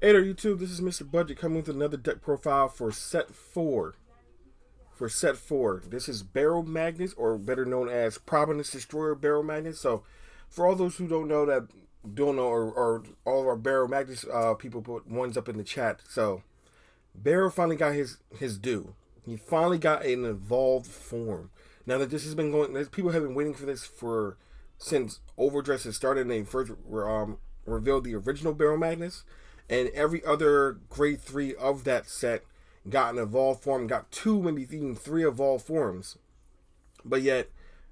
Hey there, YouTube. This is Mr. Budget coming with another deck profile for set 4. For set 4, this is Baromagnes, or better known as Providence Destroyer Baromagnes. So, for all those who don't know, or all of our Baromagnes people put ones up in the chat. So, Baro finally got his due. He finally got an evolved form. Now that this has been going, people have been waiting for this since Overdress has started and they first revealed the original Baromagnes. And every other grade 3 of that set got an evolved form, got 2, maybe even 3 evolved forms. But yet,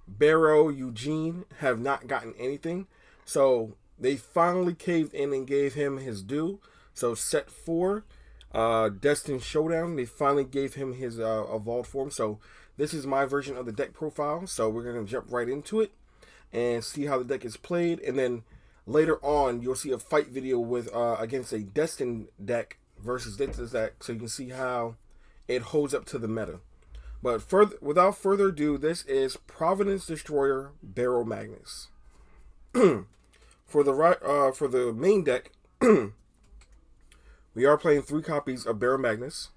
Baro, Eugene have not gotten anything. So they finally caved in and gave him his due. So set 4, Destined Showdown, they finally gave him his evolved form. So this is my version of the deck profile. So we're going to jump right into it and see how the deck is played. And then later on, you'll see a fight video with against a Destined deck versus this deck, so you can see how it holds up to the meta. But without further ado, this is Providence Destroyer Baromagnes. For the main deck, we are playing 3 copies of Baromagnes,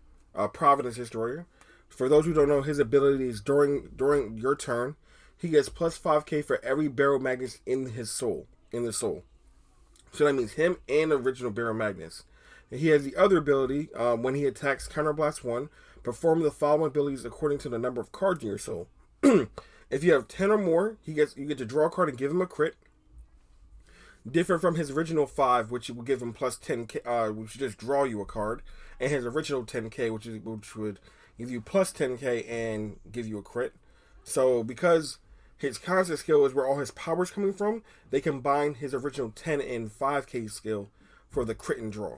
Providence Destroyer. For those who don't know, his ability is during your turn, he gets plus 5k for every Baromagnes in his soul. So that means him and the original Baromagnes. He has the other ability, when he attacks Counterblast 1, perform the following abilities according to the number of cards in your soul. If you have 10 or more, you get to draw a card and give him a crit. Different from his original 5, which will give him plus 10k, which just draw you a card, and his original 10k, which would give you plus 10k and give you a crit. So because his concept skill is where all his power is coming from, they combine his original 10 and 5k skill for the crit and draw.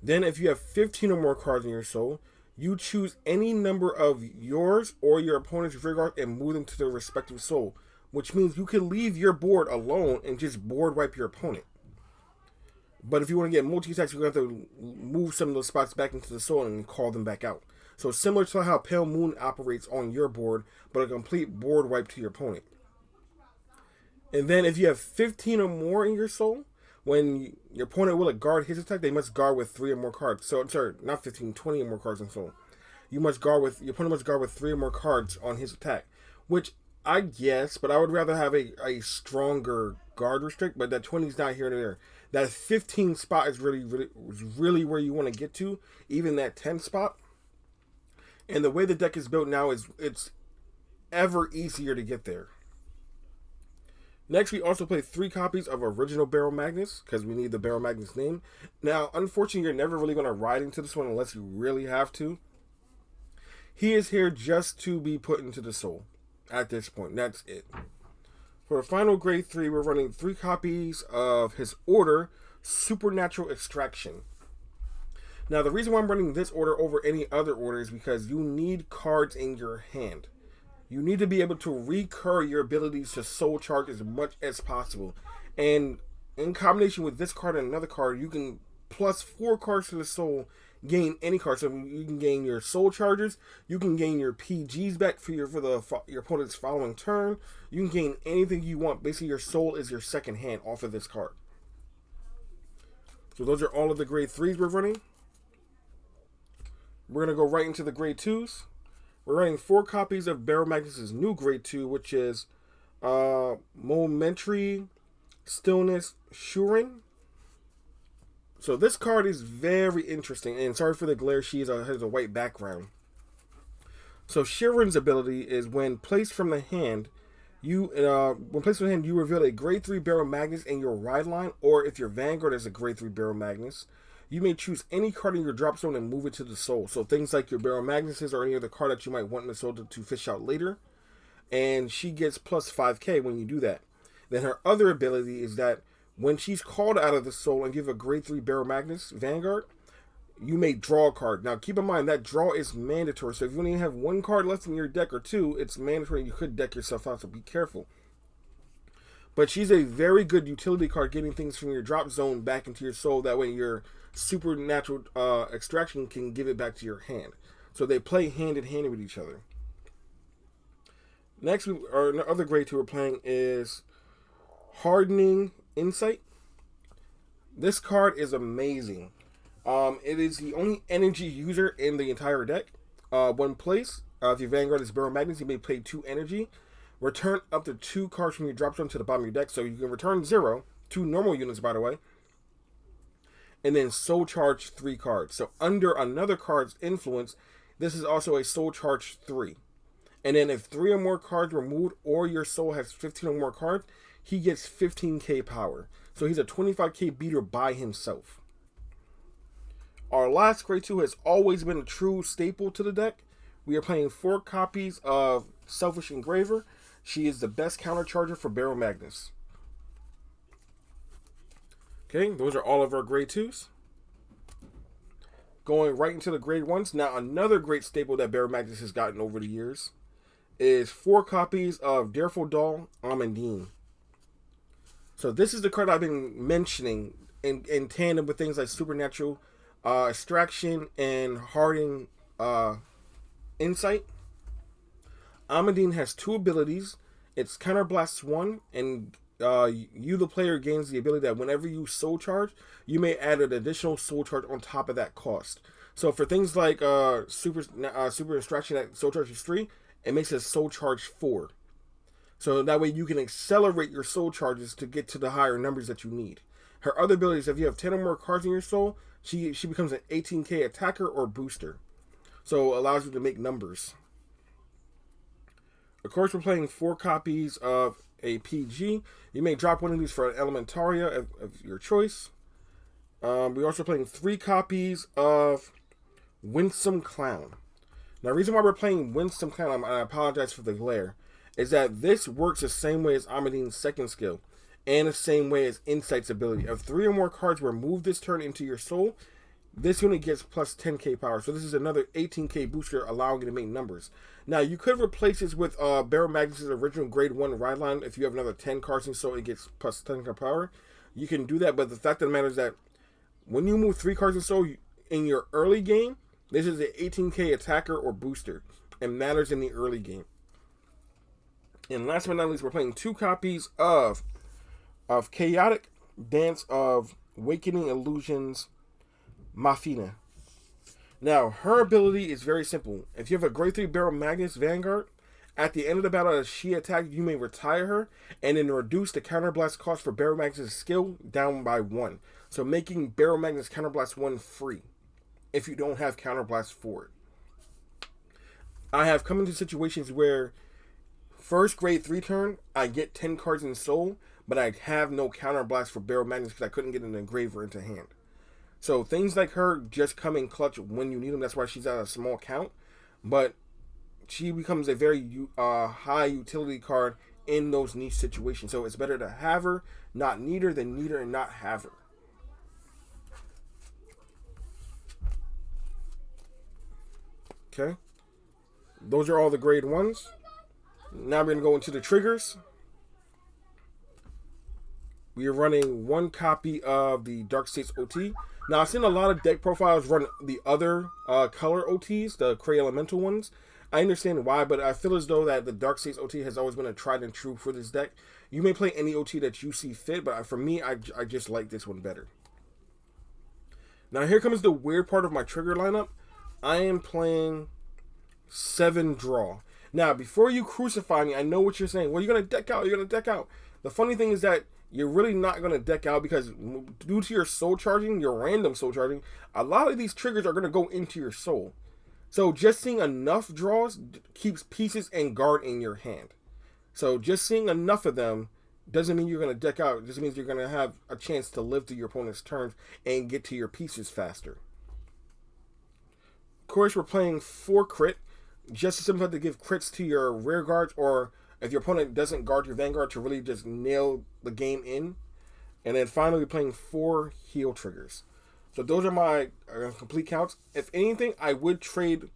Then if you have 15 or more cards in your soul, you choose any number of yours or your opponent's rear guard and move them to their respective soul, which means you can leave your board alone and just board wipe your opponent. But if you want to get multi-attacks, you're going to have to move some of those spots back into the soul and call them back out. So similar to how Pale Moon operates on your board, but a complete board wipe to your opponent. And then if you have 15 or more in your soul, when your opponent will guard his attack, they must guard with 3 or more cards. So, sorry, not 15, 20 or more cards in soul. Your opponent must guard with 3 or more cards on his attack. Which, I guess, but I would rather have a stronger guard restrict, but that 20 is not here and there. That 15 spot is really where you want to get to, even that 10 spot. And the way the deck is built now is it's ever easier to get there. Next, we also play 3 copies of original Baromagnes, because we need the Baromagnes name. Now, unfortunately, you're never really going to ride into this one unless you really have to. He is here just to be put into the soul at this point. That's it. For the final grade 3, we're running 3 copies of his order, Supernatural Extraction. Now, the reason why I'm running this order over any other order is because you need cards in your hand. You need to be able to recur your abilities to soul charge as much as possible. And in combination with this card and another card, you can plus 4 cards to the soul, gain any card. So you can gain your soul charges, you can gain your PGs back for your opponent's following turn. You can gain anything you want. Basically, your soul is your second hand off of this card. So those are all of the grade 3s we're running. We're going to go right into the grade 2s. We're running 4 copies of Baromagnes' new grade 2, which is Momentary Stillness Shurin. So this card is very interesting, and sorry for the glare, she has a white background. So Shurin's ability is when placed from the hand, you reveal a grade 3 Baromagnes in your ride line, or if your Vanguard is a grade 3 Baromagnes, you may choose any card in your drop zone and move it to the soul. So things like your Baromagnes or any other card that you might want in the soul to fish out later. And she gets plus 5k when you do that. Then her other ability is that when she's called out of the soul and give a grade 3 Baromagnes Vanguard, you may draw a card. Now keep in mind that draw is mandatory. So if you only have 1 card left in your deck or 2, it's mandatory. You could deck yourself out, so be careful. But she's a very good utility card, getting things from your drop zone back into your soul. That way your supernatural extraction can give it back to your hand. So they play hand in hand with each other. Next, our other grade 2 we're playing is Hardening Insight. This card is amazing. It is the only energy user in the entire deck. One place. If your Vanguard is Baromagnes, you may play 2 energy. Return up to 2 cards from your drop zone to the bottom of your deck. So you can return 0, 2 normal units, by the way. And then soul charge 3 cards. So under another card's influence, this is also a soul charge 3. And then if 3 or more cards were moved, or your soul has 15 or more cards, he gets 15k power. So he's a 25k beater by himself. Our last grade 2 has always been a true staple to the deck. We are playing 4 copies of Selfish Engraver. She is the best countercharger for Baromagnes. Okay, those are all of our grade 2s. Going right into the grade 1s. Now, another great staple that Baromagnes has gotten over the years is 4 copies of Dareful Doll Amandine. So this is the card I've been mentioning in tandem with things like Supernatural Extraction and Hardened Insight. Amandine has 2 abilities. It's Counterblast 1, and you, the player, gains the ability that whenever you soul charge, you may add an additional soul charge on top of that cost. So for things like Super Extraction that soul charge is 3, it makes it soul charge 4. So that way you can accelerate your soul charges to get to the higher numbers that you need. Her other ability is if you have 10 or more cards in your soul, she becomes an 18k attacker or booster. So it allows you to make numbers. Of course, we're playing 4 copies of a PG. You may drop one of these for an Elementaria of your choice. We're also playing 3 copies of Winsome Clown. Now, the reason why we're playing Winsome Clown, I apologize for the glare, is that this works the same way as Amandine's second skill, and the same way as Insight's ability. If 3 or more cards were moved this turn into your soul, this unit gets plus 10k power. So this is another 18k booster, allowing you to make numbers. Now, you could replace this with Baromagnes' original grade 1 ride line. If you have another 10 cards in soul, it gets plus 10k power. You can do that, but the fact of the matter is that when you move 3 cards in soul in your early game, this is an 18k attacker or booster. It matters in the early game. And last but not least, we're playing 2 copies of Chaotic Dance of Awakening Illusions Mafina. Now, her ability is very simple. If you have a grade 3 Baromagnes Vanguard, at the end of the battle as she attacks, you may retire her and then reduce the counterblast cost for Baromagnes' skill down by 1. So making Baromagnes Counterblast 1 free if you don't have counterblast for it. I have come into situations where first grade 3 turn, I get 10 cards in soul, but I have no counterblast for Baromagnes because I couldn't get an engraver into hand. So things like her just come in clutch when you need them. That's why she's at a small count. But she becomes a very high utility card in those niche situations. So it's better to have her, not need her, than need her and not have her. Okay. Those are all the grade 1s. Now we're going to go into the triggers. We are running 1 copy of the Dark States OT. Now, I've seen a lot of deck profiles run the other color OTs, the Cray Elemental ones. I understand why, but I feel as though that the Dark States OT has always been a tried and true for this deck. You may play any OT that you see fit, but for me, I just like this one better. Now, here comes the weird part of my trigger lineup. I am playing 7 draw. Now, before you crucify me, I know what you're saying. Well, you're going to deck out. You're going to deck out. The funny thing is that you're really not going to deck out because due to your soul charging, your random soul charging, a lot of these triggers are going to go into your soul. So just seeing enough draws keeps pieces and guard in your hand. So just seeing enough of them doesn't mean you're going to deck out. It just means you're going to have a chance to live through your opponent's turns and get to your pieces faster. Of course, we're playing 4 crit. Just as simple to give crits to your rear guards, or if your opponent doesn't guard your Vanguard, to really just nail the game in. And then finally, we're playing 4 heal triggers. So those are my complete counts. If anything, I would trade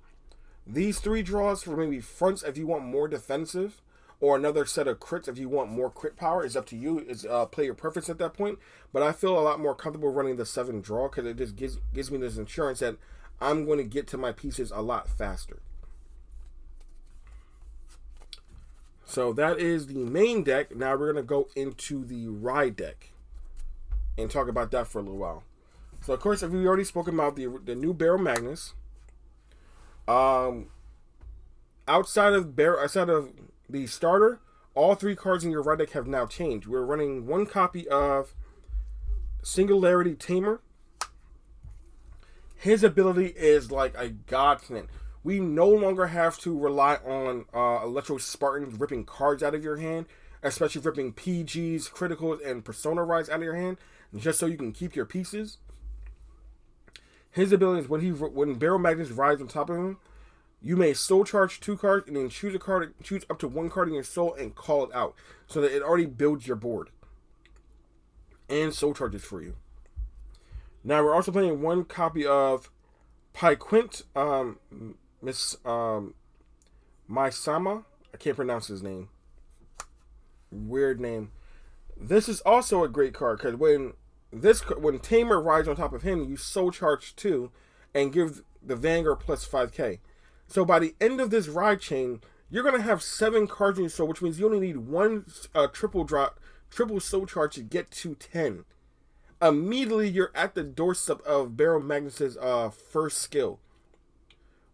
these 3 draws for maybe fronts if you want more defensive, or another set of crits if you want more crit power. It's up to you. It's player preference at that point. But I feel a lot more comfortable running the 7 draw because it just gives me this insurance that I'm going to get to my pieces a lot faster. So that is the main deck. Now we're going to go into the ride deck. and talk about that for a little while. So of course, we already spoken about the new Baromagnes. Outside of the starter, all 3 cards in your right deck have now changed. We're running 1 copy of Singularity Tamer. His ability is like a godsend. We no longer have to rely on Electro Spartans ripping cards out of your hand, especially ripping PGs, criticals, and Persona Rise out of your hand, just so you can keep your pieces. His ability is when Baromagnes rides on top of him, you may soul charge 2 cards and then choose up to 1 card in your soul and call it out, so that it already builds your board and soul charges for you. Now we're also playing 1 copy of Pyquint, Miss Maisama. I can't pronounce his name. Weird name. This is also a great card because when Tamer rides on top of him, you soul charge 2 and give the Vanguard plus 5k. So by the end of this ride chain, you're gonna have 7 cards in your soul, which means you only need 1 triple soul charge to get to 10. Immediately, you're at the doorstep of Baromagnes' first skill,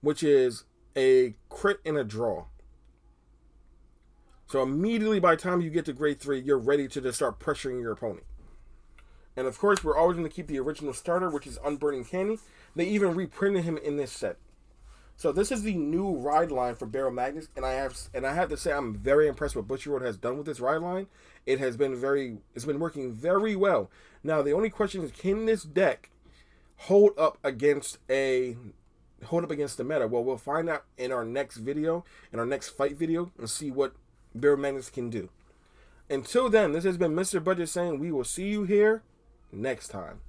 which is a crit and a draw. So immediately, by the time you get to grade 3, you're ready to just start pressuring your opponent. And of course, we're always going to keep the original starter, which is Unburning Candy. They even reprinted him in this set. So this is the new ride line for Baromagnes, and I have to say I'm very impressed with what Bushiroad has done with this ride line. It's been working very well. Now the only question is, can this deck hold up against the meta? Well, we'll find out in our next fight video, and see what Baromagnes can do. Until then, this has been Mr. Budget saying we will see you here next time.